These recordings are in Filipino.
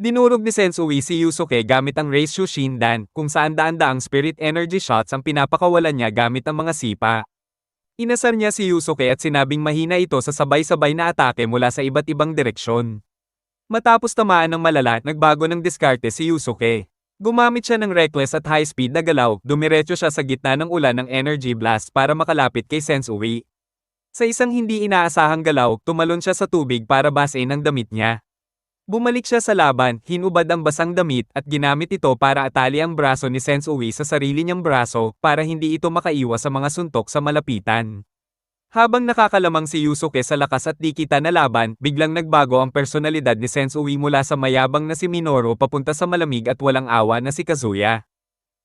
Dinurog ni Sensui si Yusuke gamit ang Reishu Shindan, kung saan daan-daang spirit energy shots ang pinapakawalan niya gamit ang mga sipa. Inasar niya si Yusuke at sinabing mahina ito sa sabay-sabay na atake mula sa iba't ibang direksyon. Matapos tamaan ng malala, nagbago ng diskarte si Yusuke. Gumamit siya ng reckless at high-speed na galaw, dumiretso siya sa gitna ng ulan ng energy blast para makalapit kay Sensui. Sa isang hindi inaasahang galaw, tumalon siya sa tubig para basain ang damit niya. Bumalik siya sa laban, hinubad ang basang damit at ginamit ito para atali ang braso ni Sensui sa sarili niyang braso para hindi ito makaiwas sa mga suntok sa malapitan. Habang nakakalamang si Yusuke sa lakas at dikita na laban, biglang nagbago ang personalidad ni Sensui mula sa mayabang na si Minoru papunta sa malamig at walang awa na si Kazuya.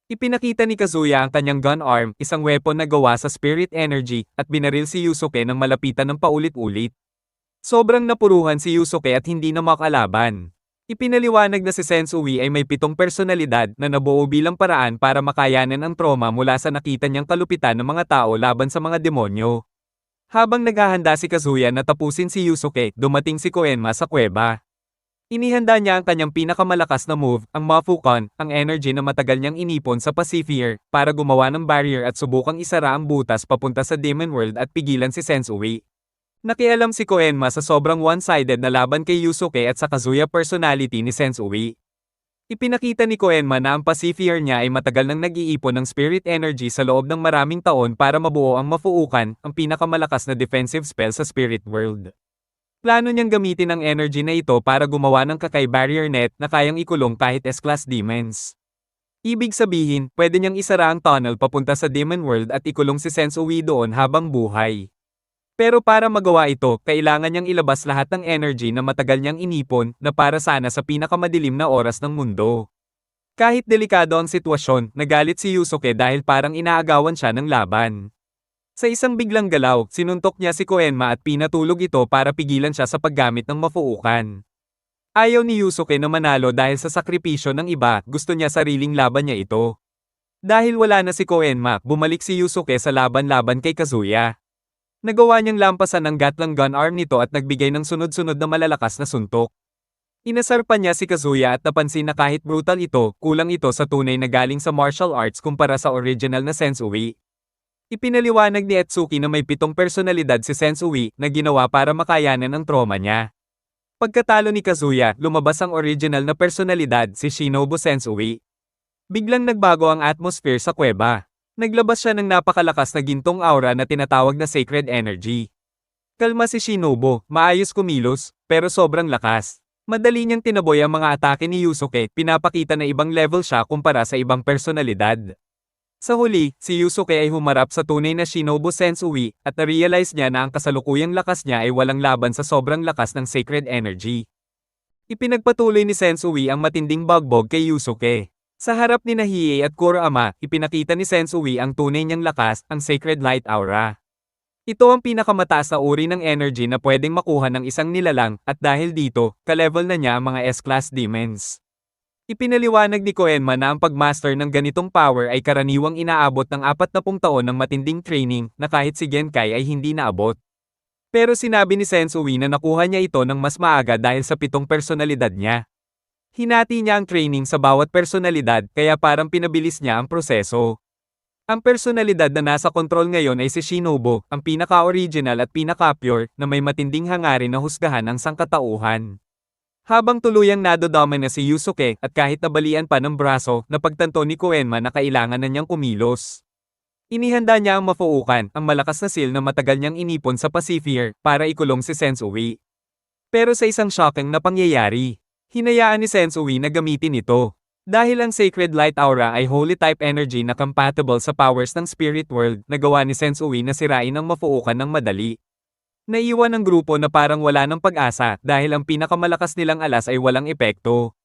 Ipinakita ni Kazuya ang kanyang gun arm, isang weapon na gawa sa spirit energy, at binaril si Yusuke ng malapitan ng paulit-ulit. Sobrang napuruhan si Yusuke at hindi na makalaban. Ipinaliwanag na si Sensui ay may 7 personalidad na nabuo bilang paraan para makayanan ang trauma mula sa nakita niyang kalupitan ng mga tao laban sa mga demonyo. Habang naghahanda si Kazuya na tapusin si Yusuke, dumating si Koenma sa kuweba. Inihanda niya ang kanyang pinakamalakas na move, ang Mafukon, ang energy na matagal niyang inipon sa Pacifier, para gumawa ng barrier at subukang isara ang butas papunta sa Demon World at pigilan si Sensui. Nakialam si Koenma sa sobrang one-sided na laban kay Yusuke at sa Kazuya personality ni Sensui. Ipinakita ni Koenma na ang Pacifier niya ay matagal nang nag-iipon ng spirit energy sa loob ng maraming taon para mabuo ang Mafuukan, ang pinakamalakas na defensive spell sa Spirit World. Plano niyang gamitin ang energy na ito para gumawa ng Kakai Barrier Net na kayang ikulong kahit S-Class demons. Ibig sabihin, pwede niyang isara ang tunnel papunta sa Demon World at ikulong si Sensui doon habang buhay. Pero para magawa ito, kailangan niyang ilabas lahat ng energy na matagal niyang inipon na para sana sa pinakamadilim na oras ng mundo. Kahit delikado ang sitwasyon, nagalit si Yusuke dahil parang inaagawan siya ng laban. Sa isang biglang galaw, sinuntok niya si Koenma at pinatulog ito para pigilan siya sa paggamit ng Mafuukan. Ayaw ni Yusuke na manalo dahil sa sakripisyo ng iba, gusto niya sariling laban niya ito. Dahil wala na si Koenma, bumalik si Yusuke sa laban-laban kay Kazuya. Nagawa niyang lampasan ang Gatling gun arm nito at nagbigay ng sunod-sunod na malalakas na suntok. Inasar pa niya si Kazuya at napansin na kahit brutal ito, kulang ito sa tunay na galing sa martial arts kumpara sa original na Sensui. Ipinaliwanag ni Etsuki na may 7 personalidad si Sensui na ginawa para makayanan ang trauma niya. Pagkatalo ni Kazuya, lumabas ang original na personalidad, si Shinobu Sensui. Biglang nagbago ang atmosphere sa kuweba. Naglabas siya ng napakalakas na gintong aura na tinatawag na sacred energy. Kalma si Shinobu, maayos kumilos, pero sobrang lakas. Madali niyang tinaboy ang mga atake ni Yusuke, pinapakita na ibang level siya kumpara sa ibang personalidad. Sa huli, si Yusuke ay humarap sa tunay na Shinobu Sensui, at na-realize niya na ang kasalukuyang lakas niya ay walang laban sa sobrang lakas ng sacred energy. Ipinagpatuloy ni Sensui ang matinding bagbog kay Yusuke. Sa harap ni Hiei at Kurama, ipinakita ni Sensui ang tunay niyang lakas, ang Sacred Light Aura. Ito ang pinakamataas na uri ng energy na pwedeng makuha ng isang nilalang, at dahil dito, ka-level na niya ang mga S-Class demons. Ipinaliwanag ni Koenma na ang pagmaster ng ganitong power ay karaniwang inaabot ng 40 taon ng matinding training na kahit si Genkai ay hindi naabot. Pero sinabi ni Sensui na nakuha niya ito ng mas maaga dahil sa 7 personalidad niya. Hinati niya ang training sa bawat personalidad kaya parang pinabilis niya ang proseso. Ang personalidad na nasa kontrol ngayon ay si Shinobu, ang pinaka-original at pinaka-pure na may matinding hangarin na husgahan ang sangkatauhan. Habang tuluyang nadodomin na si Yusuke at kahit nabalian pa ng braso, napagtanto ni Koenma na kailangan na niyang kumilos. Inihanda niya ang Mafuukan, ang malakas na seal na matagal niyang inipon sa Pacifier, para ikulong si Sensui. Pero sa isang shocking na pangyayari, hinayaan ni Sensui na gamitin ito. Dahil ang Sacred Light Aura ay Holy Type Energy na compatible sa powers ng Spirit World, nagawa ni Sensui na sirain ang Mafuukan ng madali. Naiwan ang grupo na parang wala ng pag-asa dahil ang pinakamalakas nilang alas ay walang epekto.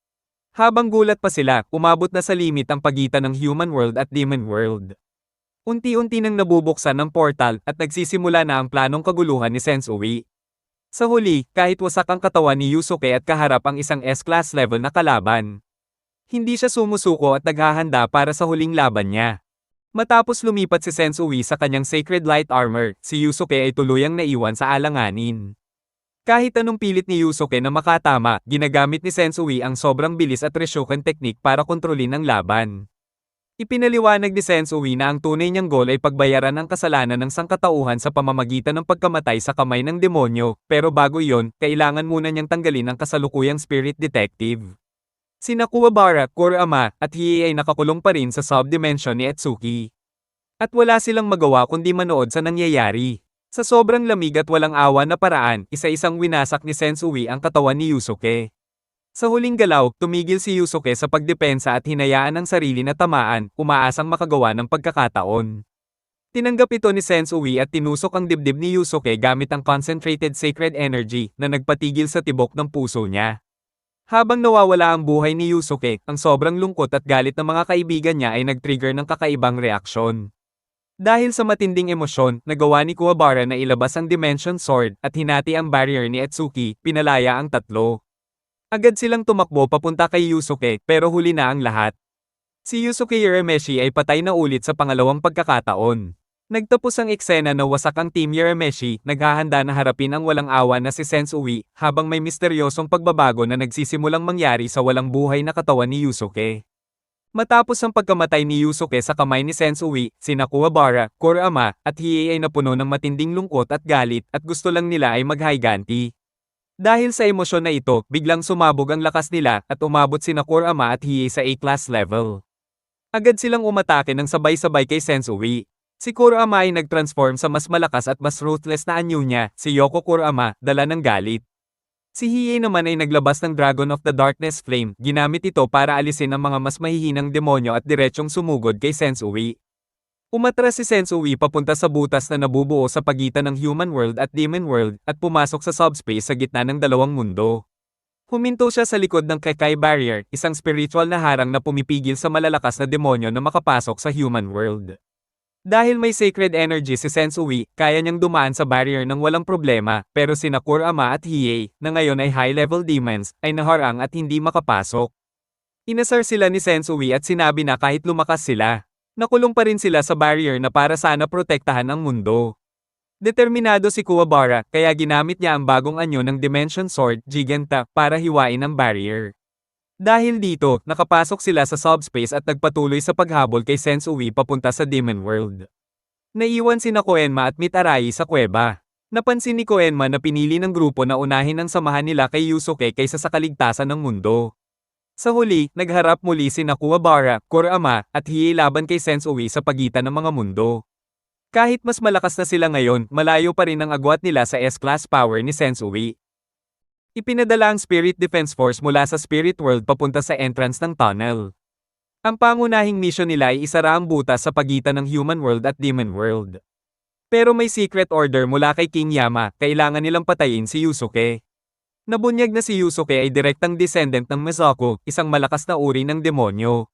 Habang gulat pa sila, umabot na sa limit ang pagitan ng Human World at Demon World. Unti-unti nang nabubuksan ng portal at nagsisimula na ang planong kaguluhan ni Sensui. Sa huli, kahit wasak ang katawan ni Yusuke at kaharap ang isang S-Class level na kalaban, hindi siya sumusuko at naghahanda para sa huling laban niya. Matapos lumipat si Sensui sa kanyang Sacred Light Armor, si Yusuke ay tuluyang naiwan sa alanganin. Kahit anong pilit ni Yusuke na makatama, ginagamit ni Sensui ang sobrang bilis at Reshoken technique para kontrolin ang laban. Ipinaliwanag ni Sensui na ang tunay niyang goal ay pagbayaran ang kasalanan ng sangkatauhan sa pamamagitan ng pagkamatay sa kamay ng demonyo, pero bago iyon, kailangan muna niyang tanggalin ang kasalukuyang spirit detective. Sina Kuwabara, Kurama, at Hiei ay nakakulong pa rin sa sub-dimension ni Etsuki. At wala silang magawa kundi manood sa nangyayari. Sa sobrang lamig at walang awa na paraan, isa-isang winasak ni Sensui ang katawan ni Yusuke. Sa huling galaw, tumigil si Yusuke sa pagdepensa at hinayaan ang sarili na tamaan, umaasang makagawa ng pagkakataon. Tinanggap ito ni Sensui at tinusok ang dibdib ni Yusuke gamit ang concentrated sacred energy na nagpatigil sa tibok ng puso niya. Habang nawawala ang buhay ni Yusuke, ang sobrang lungkot at galit ng mga kaibigan niya ay nag-trigger ng kakaibang reaksyon. Dahil sa matinding emosyon, nagawa ni Kuwabara na ilabas ang Dimension Sword at hinati ang barrier ni Etsuki, pinalaya ang tatlo. Agad silang tumakbo papunta kay Yusuke pero huli na ang lahat. Si Yusuke Urameshi ay patay na ulit sa pangalawang pagkakataon. Nagtapos ang eksena na wasak ang Team Urameshi, naghahanda na harapin ang walang awa na si Sensui, habang may misteryosong pagbabago na nagsisimulang mangyari sa walang buhay na katawan ni Yusuke. Matapos ang pagkamatay ni Yusuke sa kamay ni Sensui, sina Kuwabara, Kurama, at Hiei ay napuno ng matinding lungkot at galit at gusto lang nila ay maghiganti. Dahil sa emosyon na ito, biglang sumabog ang lakas nila at umabot sina Kurama at Hiei sa A-class level. Agad silang umatake ng sabay-sabay kay Sensui. Si Kurama ay nag-transform sa mas malakas at mas ruthless na anyo niya, si Yoko Kurama, dala ng galit. Si Hiei naman ay naglabas ng Dragon of the Darkness Flame, ginamit ito para alisin ang mga mas mahihinang demonyo at diretsyong sumugod kay Sensui. Umatras si Sensui papunta sa butas na nabubuo sa pagitan ng Human World at Demon World at pumasok sa subspace sa gitna ng dalawang mundo. Huminto siya sa likod ng Kekai Barrier, isang spiritual na harang na pumipigil sa malalakas na demonyo na makapasok sa Human World. Dahil may sacred energy si Sensui, kaya niyang dumaan sa barrier ng walang problema, pero sina Kurama at Hiei, na ngayon ay high-level demons, ay naharang at hindi makapasok. Inasar sila ni Sensui at sinabi na kahit lumakas sila, nakulong pa rin sila sa barrier na para sana protektahan ang mundo. Determinado si Kuwabara, kaya ginamit niya ang bagong anyo ng Dimension Sword, Giganta, para hiwain ang barrier. Dahil dito, nakapasok sila sa subspace at nagpatuloy sa paghabol kay Sensui papunta sa Demon World. Naiwan sina Koenma at Mitarai sa kuweba. Napansin ni Koenma na pinili ng grupo na unahin ang samahan nila kay Yusuke kaysa sa kaligtasan ng mundo. Sa huli, nagharap muli sina Kuwabara, Kurama, at Hiei laban kay Sensui sa pagitan ng mga mundo. Kahit mas malakas na sila ngayon, malayo pa rin ang agwat nila sa S-class power ni Sensui. Ipinadala ang Spirit Defense Force mula sa Spirit World papunta sa entrance ng tunnel. Ang pangunahing mission nila ay isara ang butas sa pagitan ng Human World at Demon World. Pero may secret order mula kay King Yama, kailangan nilang patayin si Yusuke. Nabunyag na si Yusuke ay direktang descendant ng Mizoku, isang malakas na uri ng demonyo.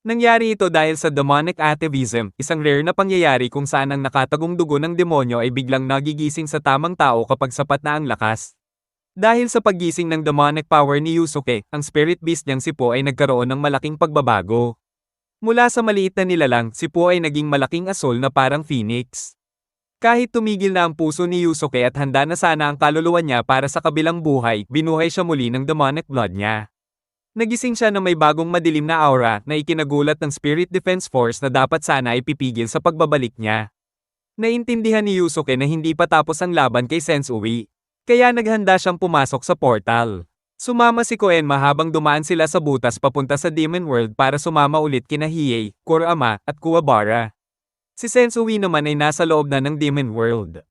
Nangyari ito dahil sa demonic atavism, isang rare na pangyayari kung saan ang nakatagong dugo ng demonyo ay biglang nagigising sa tamang tao kapag sapat na ang lakas. Dahil sa paggising ng demonic power ni Yusuke, ang spirit beast niyang si Po ay nagkaroon ng malaking pagbabago. Mula sa maliit na nilalang, si Po ay naging malaking asol na parang phoenix. Kahit tumigil na ang puso ni Yusuke at handa na sana ang kaluluwa niya para sa kabilang buhay, binuhay siya muli ng demonic blood niya. Nagising siya na may bagong madilim na aura na ikinagulat ng Spirit Defense Force na dapat sana ay pipigil sa pagbabalik niya. Naintindihan ni Yusuke na hindi pa tapos ang laban kay Sensui. Kaya naghanda siyang pumasok sa portal. Sumama si Koenma habang dumaan sila sa butas papunta sa Demon World para sumama ulit kina Hiei, Kurama, at Kuwabara. Si Sensui naman ay nasa loob na ng Demon World.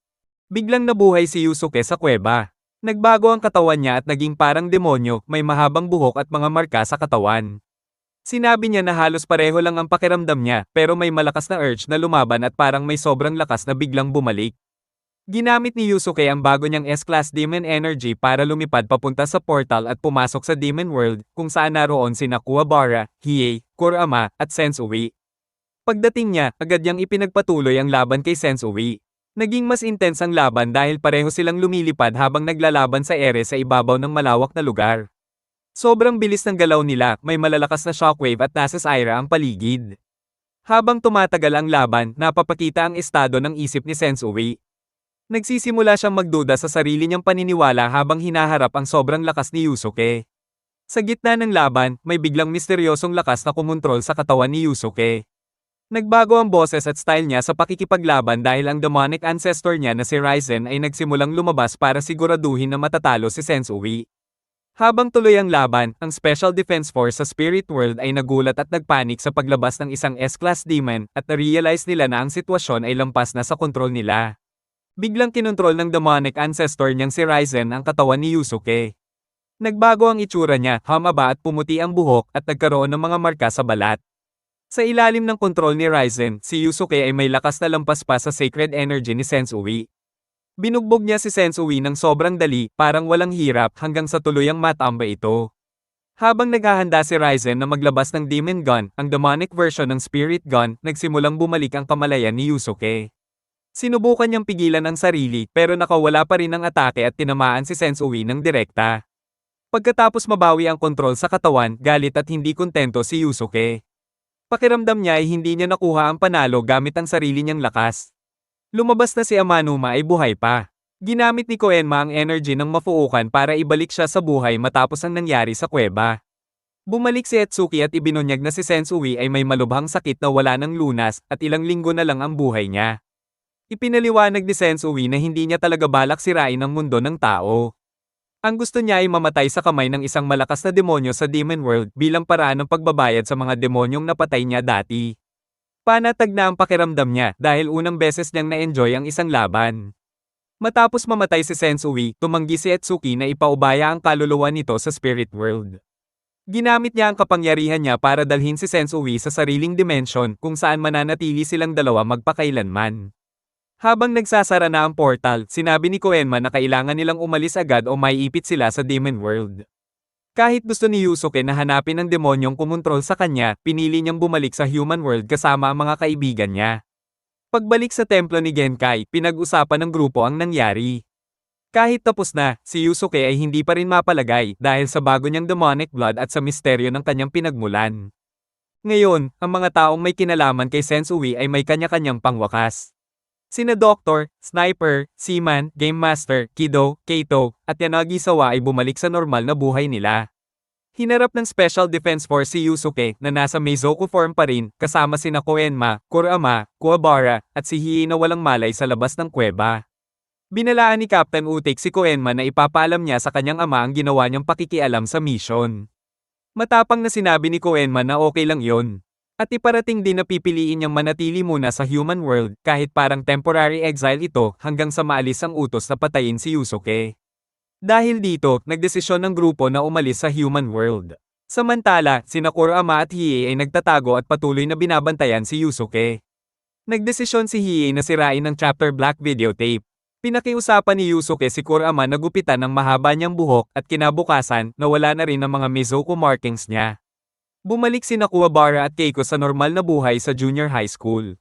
Biglang nabuhay si Yusuke sa kuweba. Nagbago ang katawan niya at naging parang demonyo, may mahabang buhok at mga marka sa katawan. Sinabi niya na halos pareho lang ang pakiramdam niya, pero may malakas na urge na lumaban at parang may sobrang lakas na biglang bumalik. Ginamit ni Yusuke ang bago niyang S-Class Demon Energy para lumipad papunta sa portal at pumasok sa Demon World, kung saan naroon sina Kuwabara, Hiei, Kurama, at Sensui. Pagdating niya, agad niyang ipinagpatuloy ang laban kay Sensui. Naging mas intense ang laban dahil pareho silang lumilipad habang naglalaban sa ere sa ibabaw ng malawak na lugar. Sobrang bilis ng galaw nila, may malalakas na shockwave at nasasaira ang paligid. Habang tumatagal ang laban, napapakita ang estado ng isip ni Sensui. Nagsisimula siyang magduda sa sarili niyang paniniwala habang hinaharap ang sobrang lakas ni Yusuke. Sa gitna ng laban, may biglang misteryosong lakas na kumontrol sa katawan ni Yusuke. Nagbago ang boses at style niya sa pakikipaglaban dahil ang demonic ancestor niya na si Ryzen ay nagsimulang lumabas para siguraduhin na matatalo si Sensui. Habang tuloy ang laban, ang Special Defense Force sa Spirit World ay nagulat at nagpanik sa paglabas ng isang S-Class Demon at na-realize nila na ang sitwasyon ay lampas na sa kontrol nila. Biglang kinontrol ng demonic ancestor niyang si Ryzen ang katawan ni Yusuke. Nagbago ang itsura niya, humaba at pumuti ang buhok at nagkaroon ng mga marka sa balat. Sa ilalim ng kontrol ni Ryzen, si Yusuke ay may lakas na lampas pa sa sacred energy ni Sensui. Binugbog niya si Sensui ng sobrang dali, parang walang hirap hanggang sa tuluyang matamba ito. Habang naghahanda si Ryzen na maglabas ng Demon Gun, ang demonic version ng Spirit Gun, nagsimulang bumalik ang kamalayan ni Yusuke. Sinubukan niyang pigilan ang sarili pero nakawala pa rin ang atake at tinamaan si Sensui ng direkta. Pagkatapos mabawi ang kontrol sa katawan, galit at hindi kontento si Yusuke. Pakiramdam niya ay hindi niya nakuha ang panalo gamit ang sarili niyang lakas. Lumabas na si Amanuma ay buhay pa. Ginamit ni Koenma ang energy ng mafuukan para ibalik siya sa buhay matapos ang nangyari sa kuweba. Bumalik si Etsuki at ibinunyag na si Sensui ay may malubhang sakit na wala ng lunas at ilang linggo na lang ang buhay niya. Ipinaliwanag ni Sensui na hindi niya talaga balak sirain ang mundo ng tao. Ang gusto niya ay mamatay sa kamay ng isang malakas na demonyo sa Demon World bilang paraan ng pagbabayad sa mga demonyong napatay niya dati. Panatag na ang pakiramdam niya dahil unang beses niyang na-enjoy ang isang laban. Matapos mamatay si Sensui, tumanggi si Etsuki na ipaubaya ang kaluluwa nito sa Spirit World. Ginamit niya ang kapangyarihan niya para dalhin si Sensui sa sariling dimensyon kung saan mananatili silang dalawa magpakailanman. Habang nagsasara na ang portal, sinabi ni Koenma na kailangan nilang umalis agad o maiipit sila sa Demon World. Kahit gusto ni Yusuke na hanapin ang demonyong kumontrol sa kanya, pinili niyang bumalik sa Human World kasama ang mga kaibigan niya. Pagbalik sa templo ni Genkai, pinag-usapan ng grupo ang nangyari. Kahit tapos na, si Yusuke ay hindi pa rin mapalagay dahil sa bago niyang demonic blood at sa misteryo ng kanyang pinagmulan. Ngayon, ang mga taong may kinalaman kay Sensui ay may kanya-kanyang pangwakas. Sina Doctor, Sniper, Seaman, Game Master, Kido, Kaito, at Yanagisawa ay bumalik sa normal na buhay nila. Hinarap ng Special Defense Force si Yusuke na nasa Meizoku form pa rin kasama sina Koenma, Kurama, Kuwabara, at si Hiei na walang malay sa labas ng kuweba. Binalaan ni Captain Utik si Koenma na ipapaalam niya sa kanyang ama ang ginawa niyang pakikialam sa mission. Matapang na sinabi ni Koenma na okay lang yon. At iparating din na pipiliin niyang manatili muna sa Human World kahit parang temporary exile ito hanggang sa maalis ang utos na patayin si Yusuke. Dahil dito, nagdesisyon ng grupo na umalis sa Human World. Samantala, sina Kurama at Hiei ay nagtatago at patuloy na binabantayan si Yusuke. Nagdesisyon si Hiei na sirain ang chapter black videotape. Pinakiusapan ni Yusuke si Kurama na gupitan ng mahaba niyang buhok at kinabukasan nawala na rin ang mga Mizoku markings niya. Bumalik sina Kuwabara at Keiko sa normal na buhay sa junior high school.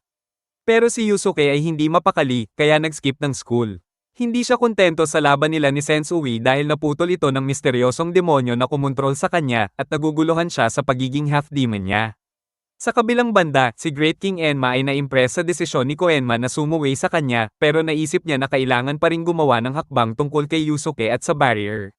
Pero si Yusuke ay hindi mapakali kaya nag-skip ng school. Hindi siya kontento sa laban nila ni Sensui dahil naputol ito ng misteryosong demonyo na kumontrol sa kanya at naguguluhan siya sa pagiging half-demon niya. Sa kabilang banda, si Great King Enma ay na-impress sa desisyon ni Koenma na sumuway sa kanya pero naisip niya na kailangan pa rin gumawa ng hakbang tungkol kay Yusuke at sa barrier.